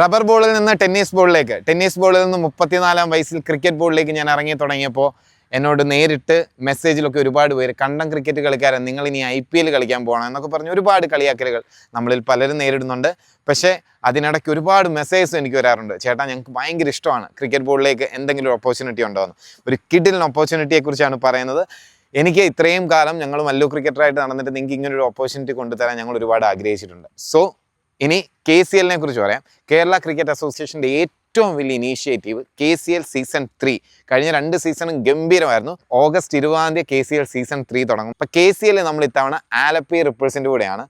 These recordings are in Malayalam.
റബ്ബർ ബോളിൽ നിന്ന് ടെന്നീസ് ബോളിലേക്ക്, ടെന്നീസ് ബോളിൽ നിന്ന് 34-ാം വയസ്സിൽ ക്രിക്കറ്റ് ബോളിലേക്ക് ഞാൻ ഇറങ്ങി തുടങ്ങിയപ്പോൾ എന്നോട് നേരിട്ട് മെസ്സേജിലൊക്കെ ഒരുപാട് പേര് കണ്ടം ക്രിക്കറ്റ് കളിക്കാരൻ നിങ്ങൾ ഇനി IPL കളിക്കാൻ പോകണം എന്നൊക്കെ പറഞ്ഞ് ഒരുപാട് കളിയാക്കലുകൾ നമ്മളിൽ പലരും നേരിടുന്നുണ്ട്. പക്ഷേ അതിനിടയ്ക്ക് ഒരുപാട് മെസ്സേജസ് എനിക്ക് വരാറുണ്ട്. ചേട്ടാ ഞങ്ങൾക്ക് ഭയങ്കര ഇഷ്ടമാണ് ക്രിക്കറ്റ് ബോളിലേക്ക് എന്തെങ്കിലും ഒരു ഓപ്പർച്യൂണിറ്റി ഉണ്ടോ എന്ന്. ഒരു കിഡിലിന് ഓപ്പർച്യൂണിറ്റിയെക്കുറിച്ചാണ് പറയുന്നത്. എനിക്ക് ഇത്രയും കാലം ഞങ്ങൾ മല്ലു ക്രിക്കറ്ററായിട്ട് നടന്നിട്ട് നിങ്ങൾക്ക് ഇങ്ങനൊരു ഓപ്പർച്യൂണിറ്റി കൊണ്ടുതരാൻ ഞങ്ങൾ ഒരുപാട് ആഗ്രഹിച്ചിട്ടുണ്ട്. സോ ഇനി KCL കുറിച്ച് പറയാം. കേരള ക്രിക്കറ്റ് അസോസിയേഷൻ്റെ ഏറ്റവും വലിയ ഇനീഷ്യേറ്റീവ് KCL സീസൺ 3. കഴിഞ്ഞ 2 സീസണും ഗംഭീരമായിരുന്നു. ഓഗസ്റ്റ് 20-ാം തീയതി KCL സീസൺ 3 തുടങ്ങും. അപ്പോൾ KCL നമ്മൾ ഇത്തവണ ആലപ്പി റിപ്പിൾസിൻ്റെ കൂടെയാണ്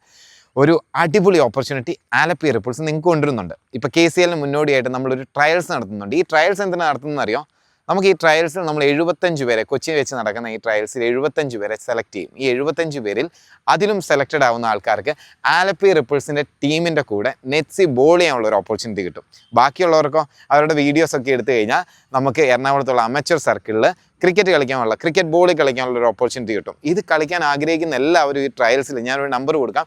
ഒരു അടിപൊളി ഓപ്പർച്യൂണിറ്റി ആലപ്പി റിപ്പിൾസ് നിങ്ങൾക്ക് കൊണ്ടുവരുന്നുണ്ട്. ഇപ്പോൾ KCL മുന്നോടിയായിട്ട് നമ്മളൊരു ട്രയൽസ് നടത്തുന്നുണ്ട്. ഈ ട്രയൽസ് എന്തിനാണ് നടത്തുന്നതെന്ന് അറിയോ? നമുക്ക് ഈ ട്രയൽസിൽ നമ്മൾ 75 പേരെ, കൊച്ചി വെച്ച് നടക്കുന്ന ഈ ട്രയൽസിൽ 75 പേരെ സെലക്ട് ചെയ്യും. ഈ 75 പേരിൽ അതിലും സെലക്റ്റഡ് ആവുന്ന ആൾക്കാർക്ക് ആലപ്പി റിപ്പിൾസിൻ്റെ ടീമിൻ്റെ കൂടെ നെറ്റ്സി ബോൾ ചെയ്യാനുള്ള ഒരു ഓപ്പർച്യൂണിറ്റി കിട്ടും. ബാക്കിയുള്ളവർക്കോ അവരുടെ വീഡിയോസൊക്കെ എടുത്തു കഴിഞ്ഞാൽ നമുക്ക് എറണാകുളത്തുള്ള അമച്വർ സർക്കിളിൽ ക്രിക്കറ്റ് കളിക്കാനുള്ള, ക്രിക്കറ്റ് ബോളിൽ കളിക്കാനുള്ള ഒരു ഓപ്പർച്യൂണിറ്റി കിട്ടും. ഇത് കളിക്കാൻ ആഗ്രഹിക്കുന്ന എല്ലാവരും ഈ ട്രയൽസിൽ ഞാനൊരു നമ്പർ കൊടുക്കാം.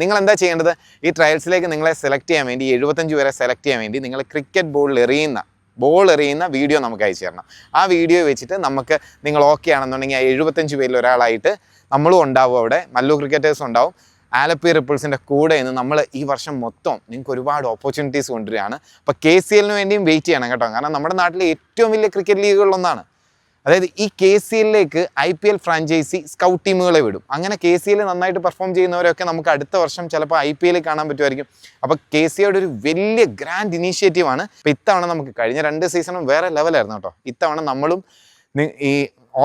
നിങ്ങൾ എന്താ ചെയ്യേണ്ടത്? ഈ ട്രയൽസിലേക്ക് നിങ്ങളെ സെലക്ട് ചെയ്യാൻ വേണ്ടി, 75 പേരെ സെലക്ട് ചെയ്യാൻ വേണ്ടി നിങ്ങൾ ക്രിക്കറ്റ് ബോൾ എറിയുന്ന വീഡിയോ നമുക്ക് അയച്ചു തരണം. ആ വീഡിയോ വെച്ചിട്ട് നമുക്ക് നിങ്ങൾ ഓക്കെ ആണെന്നുണ്ടെങ്കിൽ ആ 75 പേരിൽ ഒരാളായിട്ട് നമ്മളും ഉണ്ടാവും. അവിടെ മല്ലു ക്രിക്കറ്റേഴ്സ് ഉണ്ടാവും. ആലപ്പി റിപ്പിൾസിൻ്റെ കൂടെ നിന്ന് നമ്മൾ ഈ വർഷം മൊത്തം നിങ്ങൾക്ക് ഒരുപാട് ഓപ്പർച്യൂണിറ്റീസ് കൊണ്ടുവരികയാണ്. അപ്പോൾ KCL വേണ്ടിയും വെയിറ്റ് ചെയ്യണം കേട്ടോ. കാരണം നമ്മുടെ നാട്ടിലെ ഏറ്റവും വലിയ ക്രിക്കറ്റ് ലീഗുകളിലൊന്നാണ്. അതായത് ഈ KCL IPL ഫ്രാഞ്ചൈസി സ്കൗട്ട് ടീമുകളെ വിടും. അങ്ങനെ KCL നന്നായിട്ട് പെർഫോം ചെയ്യുന്നവരൊക്കെ നമുക്ക് അടുത്ത വർഷം ചിലപ്പോൾ IPL കാണാൻ പറ്റുമായിരിക്കും. അപ്പോൾ KCLയുടെ ഒരു വലിയ ഗ്രാൻഡ് ഇനീഷ്യേറ്റീവാണ്. അപ്പോൾ ഇത്തവണ നമുക്ക് കഴിഞ്ഞ 2 സീസണും വേറെ ലെവലായിരുന്നു കേട്ടോ. ഇത്തവണ നമ്മളും ഈ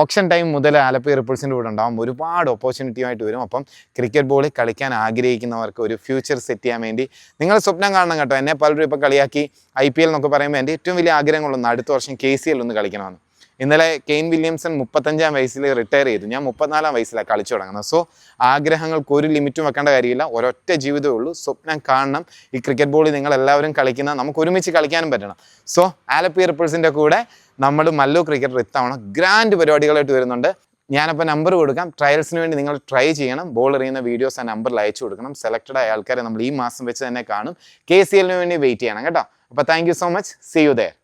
ഓപ്ഷൻ ടൈം മുതൽ ആലപ്പി റിപ്പിൾസിൻ്റെ കൂടെ ഉണ്ടാകും. ഒരുപാട് ഓപ്പർച്യൂണിറ്റിയായിട്ട് വരും. അപ്പം ക്രിക്കറ്റ് ബോളിൽ കളിക്കാൻ ആഗ്രഹിക്കുന്നവർക്ക് ഒരു ഫ്യൂച്ചർ സെറ്റ് ചെയ്യാൻ വേണ്ടി നിങ്ങൾ സ്വപ്നം കാണണം കേട്ടോ. എന്നെ പലരും ഇപ്പോൾ കളിയാക്കി IPL എന്നൊക്കെ പറയുമ്പോൾ എൻ്റെ ഏറ്റവും വലിയ ആഗ്രഹങ്ങളൊന്നും അടുത്ത വർഷം KCL ഒന്ന് കളിക്കണമെന്ന്. ഇന്നലെ കെയ്ൻ വില്യംസൺ 35-ാം വയസ്സിൽ റിട്ടയർ ചെയ്തു. ഞാൻ 34-ാം വയസ്സിലാണ് കളിച്ചു തുടങ്ങുന്നത്. സോ ആഗ്രഹങ്ങൾക്ക് ഒരു ലിമിറ്റും വെക്കേണ്ട കാര്യമില്ല. ഒരൊറ്റ ജീവിതമേ ഉള്ളൂ. സ്വപ്നം കാണണം. ഈ ക്രിക്കറ്റ് ബോളിൽ നിങ്ങളെല്ലാവരും കളിക്കുന്ന, നമുക്ക് ഒരുമിച്ച് കളിക്കാനും പറ്റണം. സോ ആലപ്പി റിപ്പിൾസിൻ്റെ കൂടെ നമ്മൾ മല്ലു ക്രിക്കറ്റർ ഇത്തവണ ഗ്രാൻഡ് പരിപാടികളായിട്ട് വരുന്നുണ്ട്. ഞാനപ്പോൾ നമ്പർ കൊടുക്കാം. ട്രയൽസിന് വേണ്ടി നിങ്ങൾ ട്രൈ ചെയ്യണം. ബോൾ എറിയുന്ന വീഡിയോസ് ആ നമ്പറിൽ അയച്ചു കൊടുക്കണം. സെലക്റ്റഡ് ആയ ആൾക്കാരെ നമ്മൾ ഈ മാസം വെച്ച് തന്നെ കാണും. KCL വേണ്ടി വെയിറ്റ് ചെയ്യണം കേട്ടോ. അപ്പോൾ thank you so much. See you there.